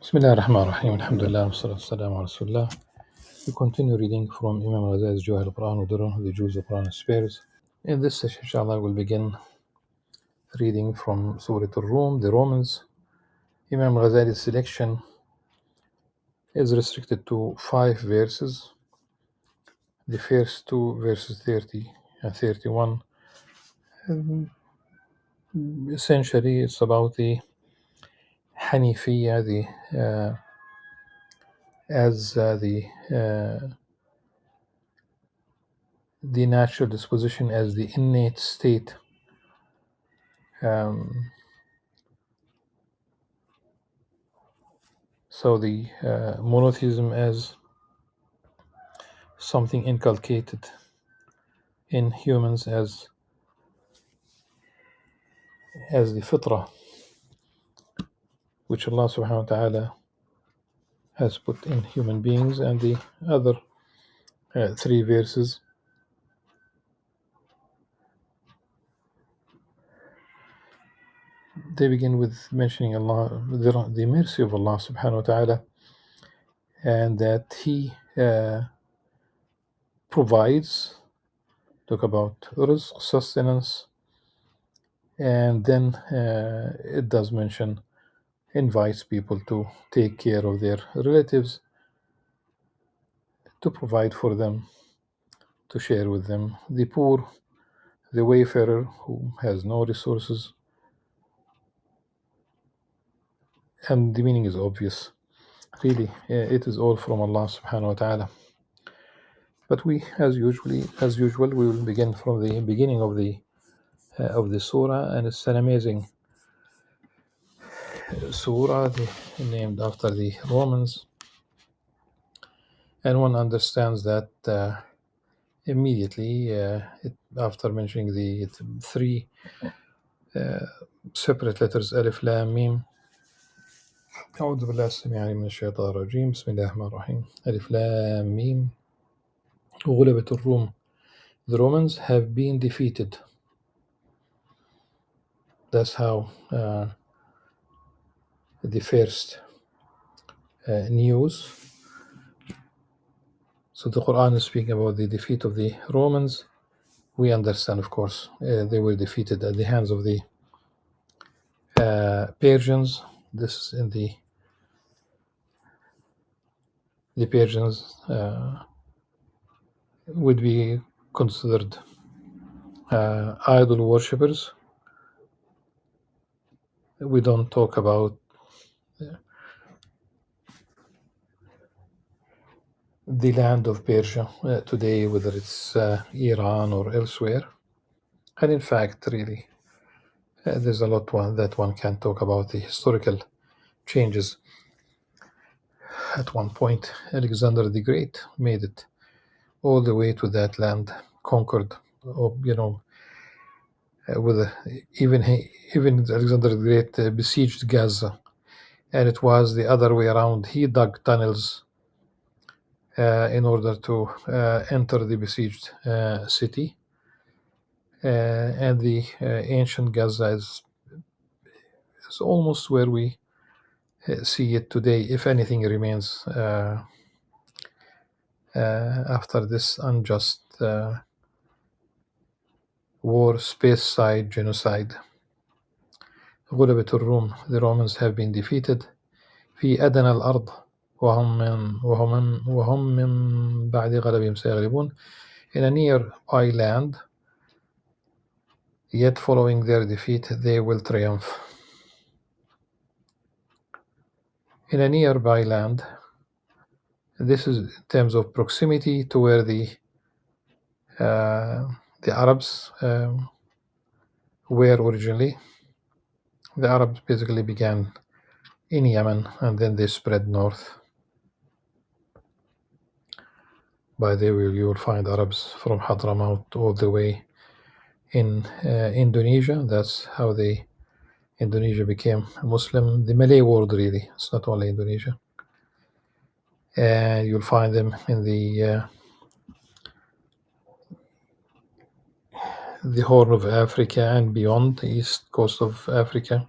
Bismillah ar-Rahman ar-Rahim. Alhamdulillah, wassalatu wassalamu ala Rasulullah. We continue reading from Imam Al-Ghazali's Jawahir al-Quran, the Jews of Quran spares. In this session, inshallah, we'll begin reading from Surah Al-Rum, the Romans. Imam Al-Ghazali's selection is restricted to 5 verses. The first 2 verses 30 and 31. Essentially, it's about the Hanifiyya, the natural disposition, as the innate state. So the monotheism as something inculcated in humans as the fitrah, which Allah subhanahu wa ta'ala has put in human beings. And the other 3 verses, they begin with mentioning Allah, the mercy of Allah subhanahu wa ta'ala, and that He provides, talk about rizq, sustenance, and then it does mention, invites people to take care of their relatives, to provide for them, to share with them, the poor, the wayfarer who has no resources. And the meaning is obvious. Really, it is all from Allah subhanahu wa ta'ala. But we, as usual, we will begin from the beginning of the surah, and it's an amazing surah named after the Romans. And one understands that immediately after mentioning the 3 separate letters, Alif Lam Mim. أعوذ بالله السميع العليم من الشيطان الرجيم بسم الله الرحمن الرحيم ألف لام ميم غلبت الروم. The Romans have been defeated. That's how the first news. So the Quran is speaking about the defeat of the Romans. We understand, of course, they were defeated at the hands of the Persians. This is in the Persians would be considered idol worshippers. We don't talk about the land of Persia today, whether it's Iran or elsewhere. And in fact, really, there's a lot that one can talk about the historical changes. At one point, Alexander the Great made it all the way to that land, conquered, with even Alexander the Great besieged Gaza, and it was the other way around. He dug tunnels in order to enter the besieged city. And the ancient Gaza is almost where we see it today, if anything remains after this unjust war, space-side genocide. غلبت الروم. The Romans have been defeated. في أدنى الأرض وهم من بعد غلبهم سيغلبون. In a nearby land, yet following their defeat, they will triumph. In a nearby land, this is in terms of proximity to where the Arabs were originally. The Arabs basically began in Yemen, and then they spread north. By there you will find Arabs from Hadramaut all the way in Indonesia. That's how Indonesia became Muslim. The Malay world, really, it's not only Indonesia. You'll find them in the Horn of Africa and beyond, the east coast of Africa.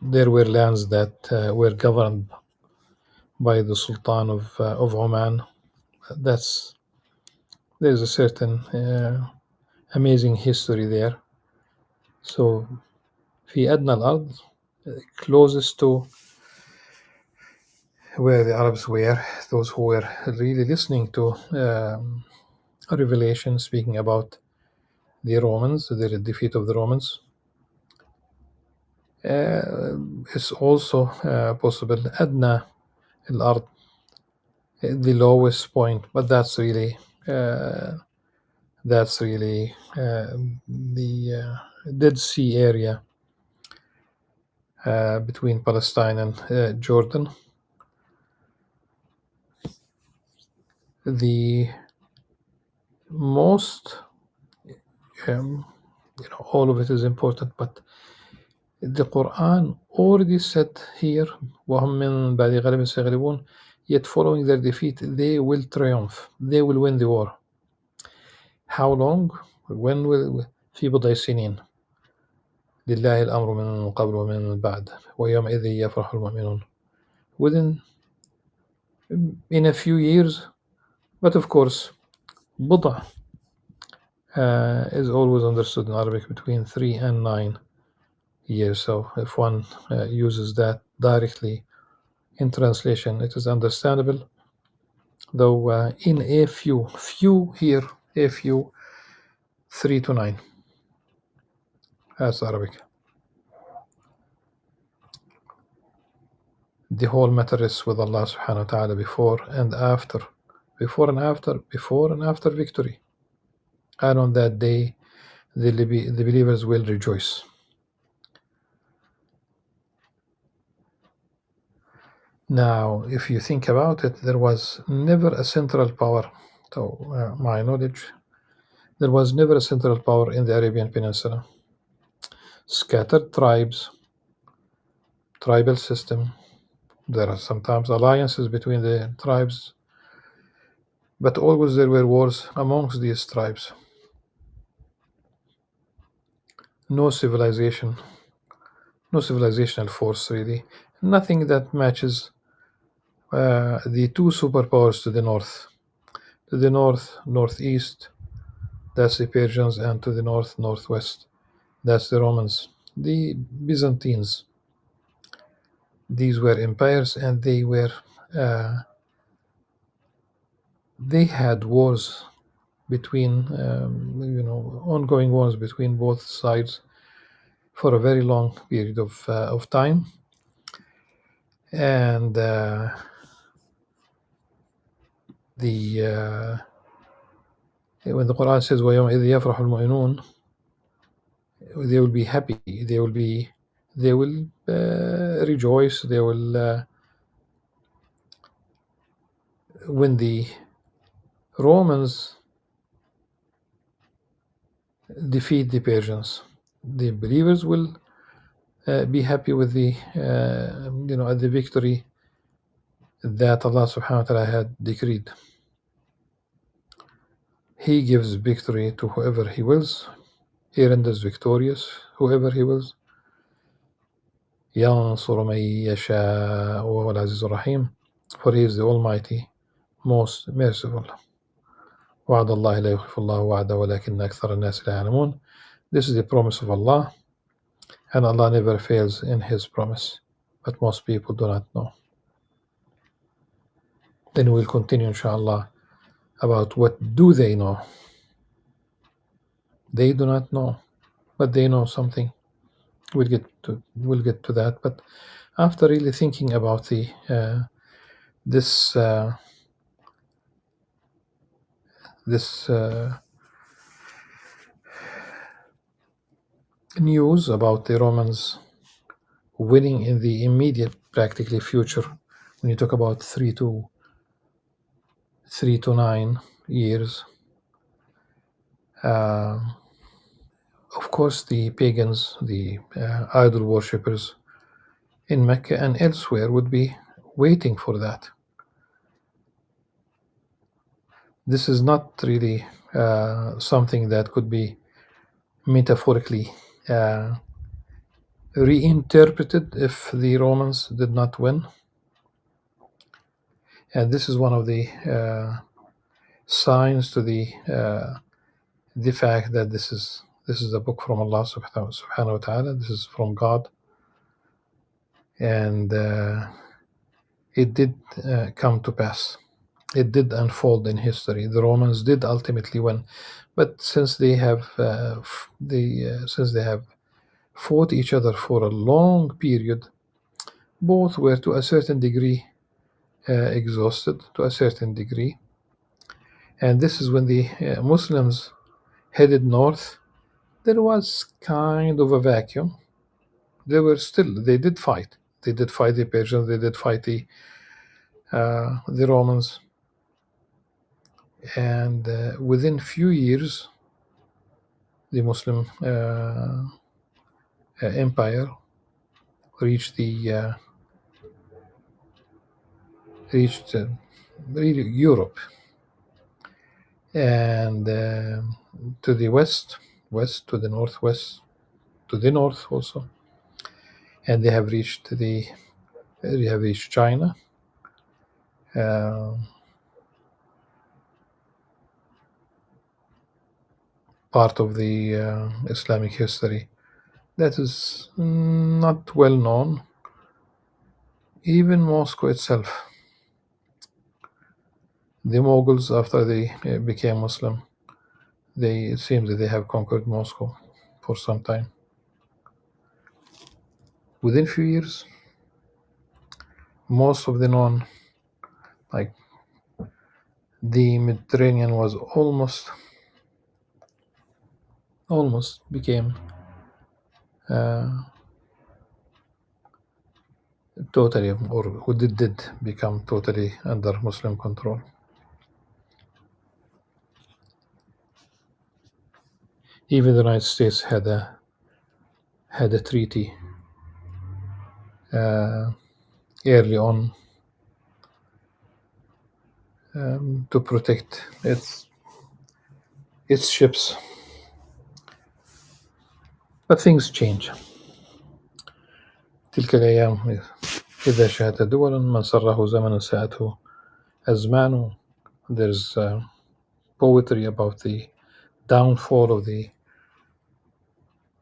there were lands that were governed by the Sultan of Oman. That's There's a certain amazing history there. So في أدنى الأرض, closest to where the Arabs were, those who were really listening to a revelation speaking about the Romans, the defeat of the Romans. It's also possible أدنى الأرض, the lowest point, but that's really uh, the Dead Sea area between Palestine and Jordan. The most, all of it is important, but the Quran already said here, وهم من بعد غلب سيغلبون, yet following their defeat, they will triumph, they will win the war. How long? When will? في بضع سنين. لله الأمر من قبل ومن بعد ويومئذ يفرح المؤمنون. In a few years, but of course, بضع is always understood in Arabic between 3 and 9 years. So if one uses that directly in translation, it is understandable. Though in a few here, a few, 3 to 9. That's Arabic. The whole matter is with Allah subhanahu wa ta'ala before and after victory. And on that day, the believers will rejoice. Now, if you think about it, there was never a central power. To my knowledge, there was never a central power in the Arabian Peninsula. Scattered tribes, tribal system. There are sometimes alliances between the tribes, but always there were wars amongst these tribes. No civilization, no civilizational force really. Nothing that matches the two superpowers to the north. To the north, northeast, that's the Persians, and to the north, northwest, that's the Romans. The Byzantines, these were empires, and they had wars between, ongoing wars between both sides for a very long period of time. And when the Quran says وَيَوْمَئِذٍ يَفْرَحُ الْمُؤْمِنُونَ, they will be happy, they will rejoice, they will when the Romans defeat the Persians, the believers will be happy with the at the victory that Allah subhanahu wa ta'ala had decreed. He gives victory to whoever He wills. He renders victorious whoever He wills. ينصر من يشاء وهو العزيز الرحيم, for He is the Almighty, most merciful. وعد الله لا يخلف الله وعده ولكن أكثر الناس لا يعلمون. This is the promise of Allah, and Allah never fails in His promise, but most people do not know. Then we'll continue inshallah about what do they know. They do not know, but they know something. We'll get to that. But after really thinking about this news about the Romans winning in the immediate, practically future, when you talk about 3 to 9 years, of course the pagans, the idol worshippers in Mecca and elsewhere would be waiting for that. This is not really something that could be metaphorically reinterpreted if the Romans did not win. And this is one of the signs to the fact that this is a book from Allah subhanahu wa ta'ala. This is from God, and it did come to pass. It did unfold in history. The Romans did ultimately win, but since they have fought each other for a long period, both were to a certain degree exhausted to a certain degree, and this is when the Muslims headed north. There was kind of a vacuum. They did fight. They did fight the Persians. They did fight the Romans, and within few years, the Muslim empire reached really Europe, and to the west, to the northwest, to the north also, and they have reached China. Part of the Islamic history that is not well known. Even Moscow itself, the Mongols, after they became Muslim, it seems that they have conquered Moscow for some time. Within few years, most of the known, like the Mediterranean, was almost became totally, or who did become totally under Muslim control. Even the United States had a treaty early on to protect its ships. But things change. تلك الأيام إذا شاهدت دولا من سره زمن ساءته أزمان. There's poetry about the downfall of the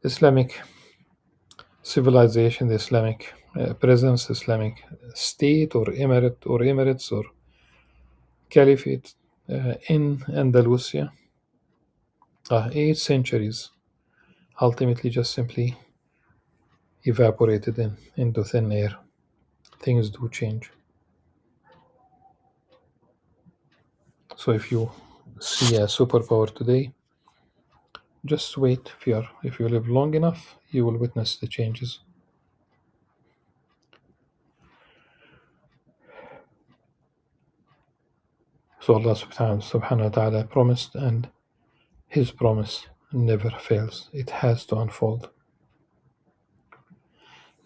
Islamic civilization, the Islamic presence, Islamic state or emirates or caliphate in Andalusia. 8 centuries ultimately just simply evaporated into thin air. Things do change. So if you see a superpower today, just wait. If you live long enough, you will witness the changes. So Allah subhanahu wa ta'ala promised, and His promise never fails. It has to unfold.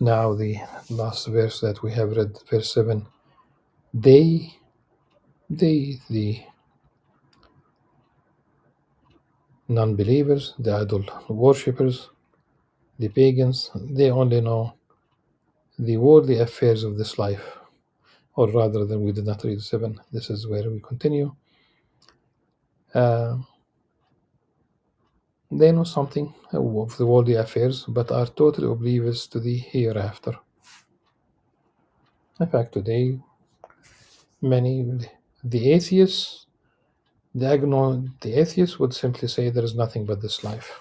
Now the last verse that we have read, verse 7, they, the non-believers, the idol worshippers, the pagans, they only know the worldly affairs of this life. Or rather than we did not read 7, this is where we continue. They know something of the worldly affairs, but are totally oblivious to the hereafter. In fact, today, the atheists would simply say there is nothing but this life.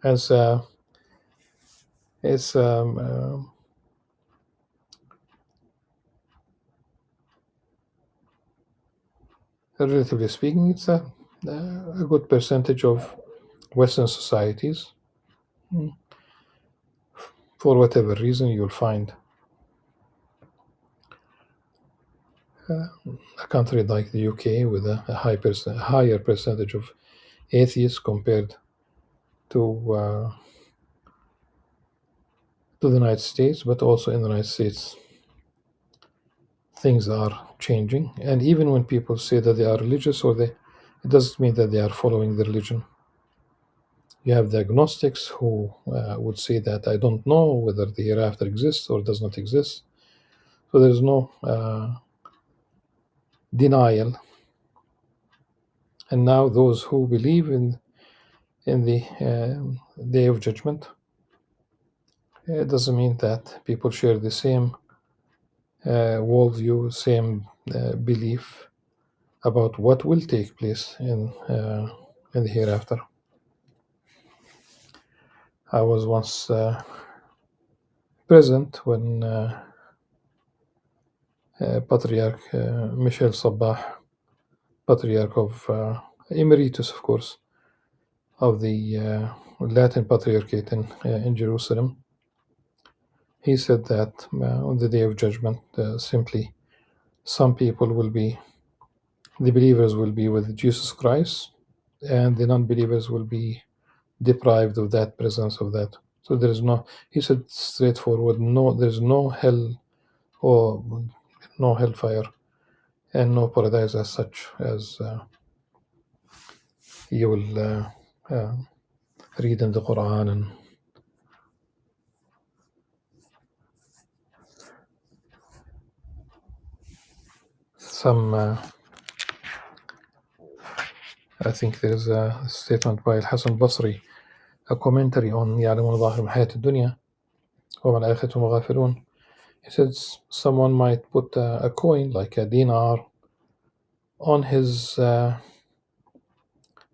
As relatively speaking, it's a good percentage of Western societies. For whatever reason, you'll find a country like the UK with a higher percentage of atheists compared to the United States, but also in the United States, things are changing. And even when people say that they are religious, it doesn't mean that they are following the religion. You have the agnostics who would say that I don't know whether the hereafter exists or does not exist. So there's no denial. And now those who believe in the day of judgment, it doesn't mean that people share the same worldview, same belief about what will take place in the hereafter. I was once present when Patriarch Michel Sabah, Patriarch of Emeritus, of course, of the Latin Patriarchate in Jerusalem. He said that on the day of judgment, simply some people will be, the believers will be with Jesus Christ, and the non believers will be deprived of that presence of that. So there is no, he said straightforward, no, there's no hell or no hellfire and no paradise as such as you will read in the Quran and some. I think there is a statement by Al-Hasan Basri, a commentary on يعلمون ظاهر من حياة الدنيا وما الآخرة هم غافلون. He says someone might put a coin like a dinar on his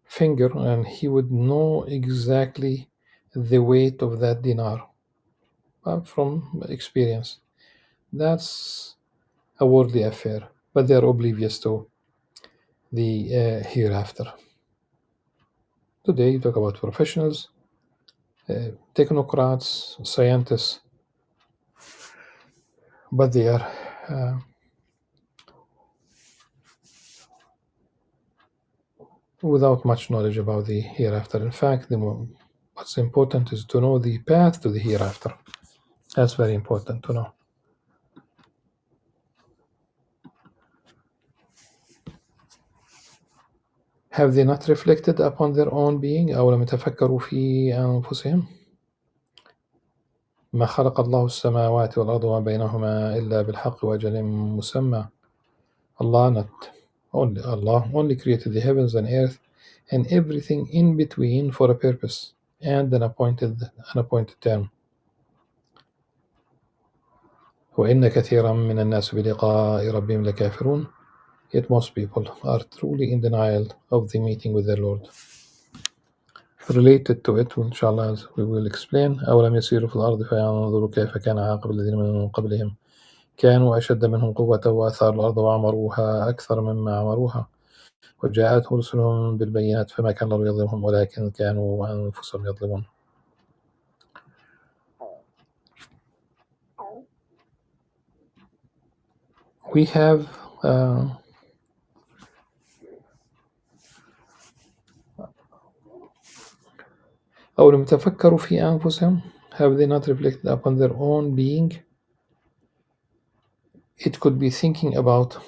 finger and he would know exactly the weight of that dinar from experience. That's a worldly affair, but they are oblivious to the hereafter. Today, you talk about professionals, technocrats, scientists, but they are without much knowledge about the hereafter. In fact, what's important is to know the path to the hereafter. That's very important to know. Have they not reflected upon their own being? أولم يتفكروا في أنفسهم؟ ما خلق الله السماوات والأرض وما بينهما إلا بالحق وأجل مسمى. Allah only created the heavens and earth and everything in between for a purpose and an appointed term. وإن كثيرا من الناس بلقاء ربهم لكافرون. Yet most people are truly in denial of the meeting with their Lord. Related to it, inshallah, as we will explain, أولم يسيروا في الأرض فينظروا كيف كان عاقبة الذين من قبلهم كانوا أشد منهم قوة وأثاروا الأرض وعمروها أكثر مما عمروها وجاءتهم رسلهم بالبينات فما كان الله يظلمهم ولكن كانوا أنفسهم يظلمون. We have أولم تفكروا في أنفسهم. Have they not reflected upon their own being? It could be thinking about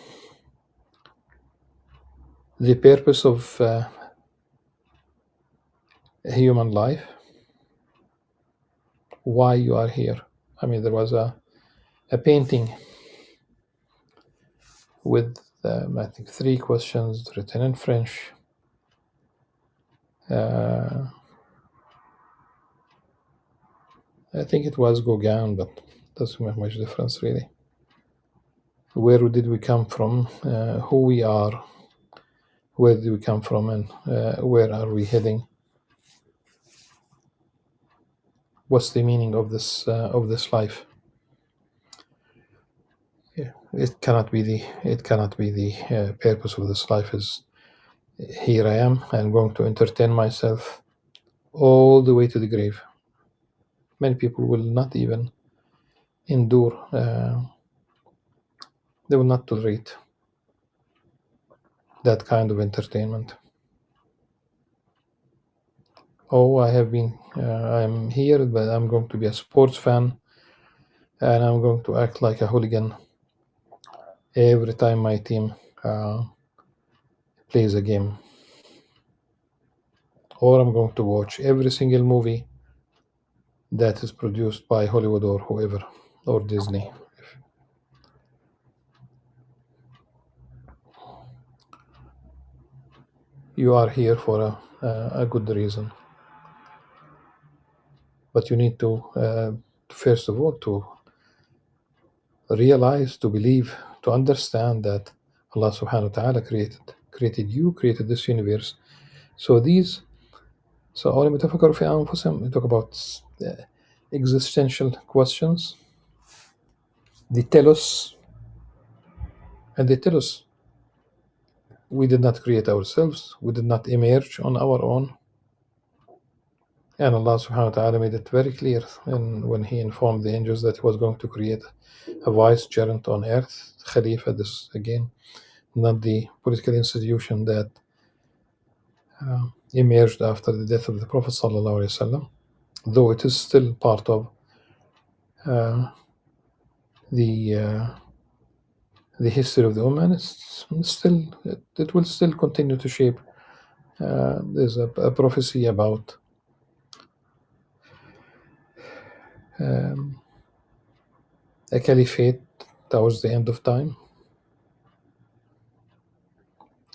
the purpose of human life, why you are here. I mean, there was a painting with I think 3 questions written in French. I think it was Gauguin, but doesn't make much difference really. Where did we come from? Who we are? Where did we come from? And where are we heading? What's the meaning of this life? Yeah, it cannot be the purpose of this life is here I am. I'm going to entertain myself all the way to the grave. Many people will not even endure. They will not tolerate that kind of entertainment. Oh, I'm here, but I'm going to be a sports fan, and I'm going to act like a hooligan every time my team plays a game. or I'm going to watch every single movie that is produced by Hollywood or whoever, or Disney. You are here for a good reason, but you need to first of all to realize, to believe, to understand that Allah subhanahu wa ta'ala created you, created this universe. So these, so أول ما تفكروا في أنفسهم, we talk about existential questions. They tell us, and they tell us we did not create ourselves, we did not emerge on our own. And Allah subhanahu wa ta'ala made it very clear when He informed the angels that He was going to create a vicegerent on earth, Khalifa, this again, not the political institution that emerged after the death of the Prophet sallallahu alaihi wasallam, though it is still part of uh, the the history of the Ummah, and it will still continue to shape. There's a prophecy about um, a caliphate towards the end of time.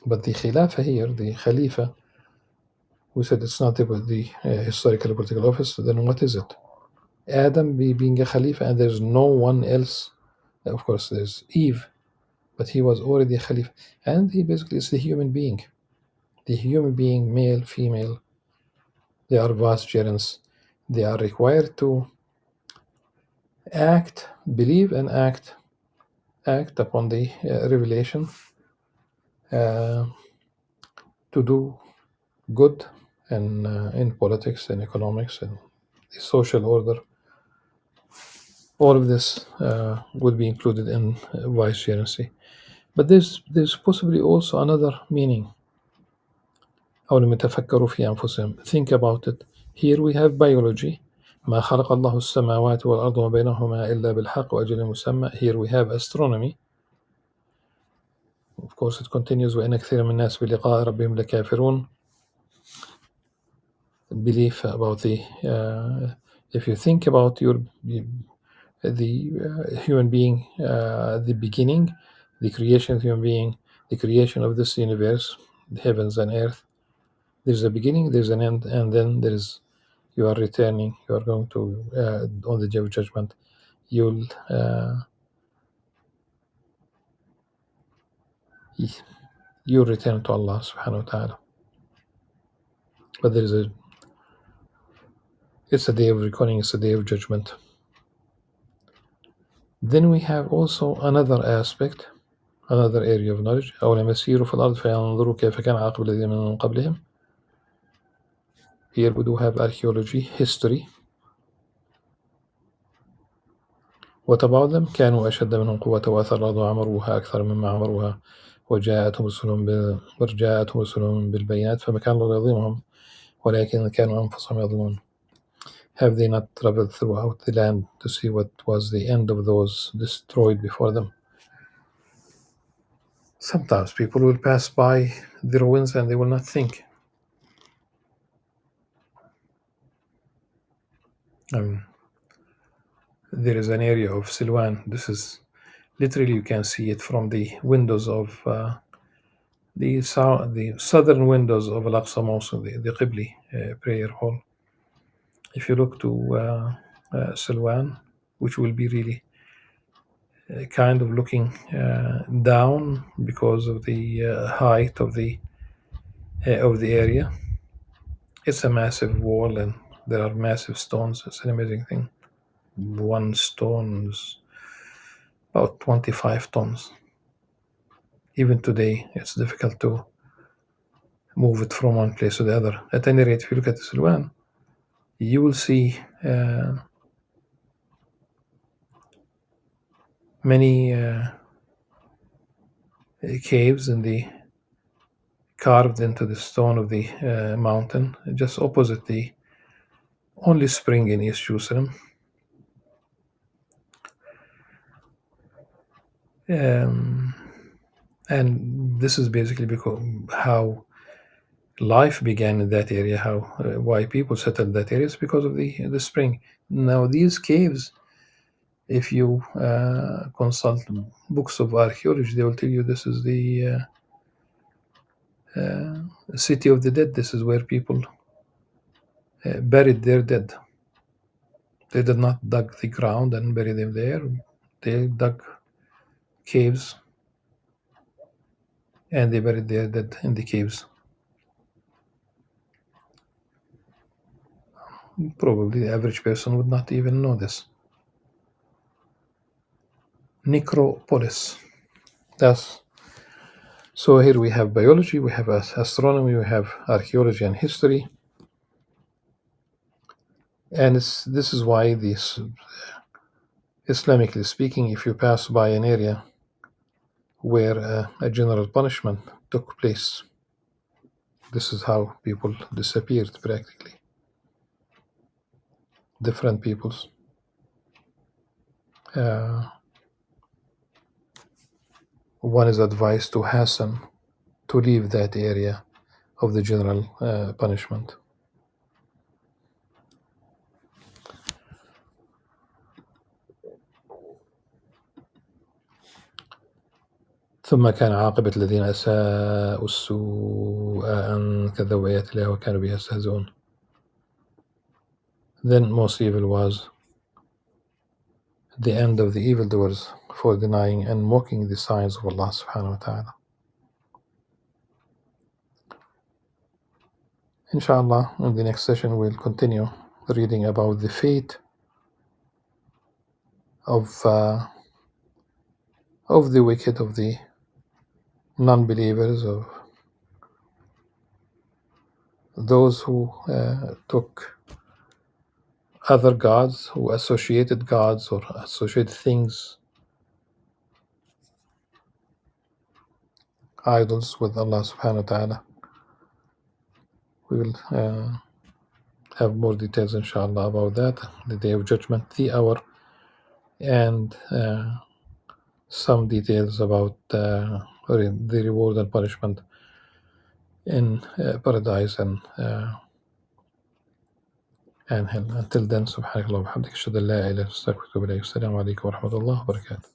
But the Khilafah here, the Khalifa, we said it's not the historical political office, then what is it? Adam being a Khalifa, and there's no one else. Of course, there's Eve, but he was already a Khalifa. And he basically is the human being. The human being, male, female, they are vicegerents. They are required to act, believe, and act upon the revelation uh, to do good and in politics and economics and the social order. All of this would be included in vicegerency. But there's possibly also another meaning. أو تفكروا في أنفسهم. Think about it. Here we have biology. ما خلق الله السماوات والأرض وما بينهما إلا بالحق وأجل مسمى. Here we have astronomy. Of course it continues وإن كثير من الناس بلقاء ربهم لكافرون. Belief about the if you think about the human being, the beginning, the creation of human being, the creation of this universe, the heavens and earth. There's a beginning, there's an end, and then you are returning. You are going to on the day of judgment. You'll you return to Allah subhanahu wa ta'ala. But it's a day of reckoning, it's a day of judgment. Then we have also another aspect, another area of knowledge. أولم يسيروا في الأرض فينظروا كيف كان عاقبة الذين من قبلهم. Here we do have archaeology, history. What about them? كانوا أشد منهم قوة وأثر الأرض وعمروها أكثر مما عمروها وجاءتهم رسلهم بالبينات فما كان الله يظلمهم ولكن كانوا أنفسهم يظلمون. Have they not traveled throughout the land to see what was the end of those destroyed before them? Sometimes people will pass by the ruins and they will not think. There is an area of Silwan. This is literally, you can see it from the windows of the southern windows of Al-Aqsa Mosque, the Qibli prayer hall. If you look to Silwan, which will be really kind of looking down because of the height of the area. It's a massive wall and there are massive stones. It's an amazing thing. One stone is about 25 tons. Even today, it's difficult to move it from one place to the other. At any rate, if you look at Silwan, you will see many caves carved into the stone of the mountain, just opposite the only spring in East Jerusalem. And this is basically because how life began in that area. Why people settled that area is because of the spring. Now these caves, if you consult books of archaeology, they will tell you this is the city of the dead. This is where people buried their dead. They did not dug the ground and bury them there. They dug caves and they buried their dead in the caves. Probably the average person would not even know this. Necropolis. So here we have biology, we have astronomy, we have archaeology and history. And this is why this, Islamically speaking, if you pass by an area where a general punishment took place, this is how people disappeared practically. Different peoples. One is advised to hasten to leave that area of the general punishment. ثم كان عاقبة الذين أساءوا السوء أن كذبوا بآيات الله وكانوا بها يستهزئون. Then most evil was the end of the evildoers for denying and mocking the signs of Allah subhanahu wa ta'ala. Inshallah, in the next session we'll continue reading about the fate of the wicked, of the non-believers, of those who took other gods, who associated gods or associated things, idols, with Allah subhanahu wa ta'ala. We will have more details inshallah about that, the day of judgment, the hour, and some details about the reward and punishment in paradise and hell. Until then, subhanakallah wa bihamdika, ashhadu an la ilaha illa anta, astaghfiruka wa atubu ilayk. Assalamu alaikum wa rahmatullahi wa barakatuh.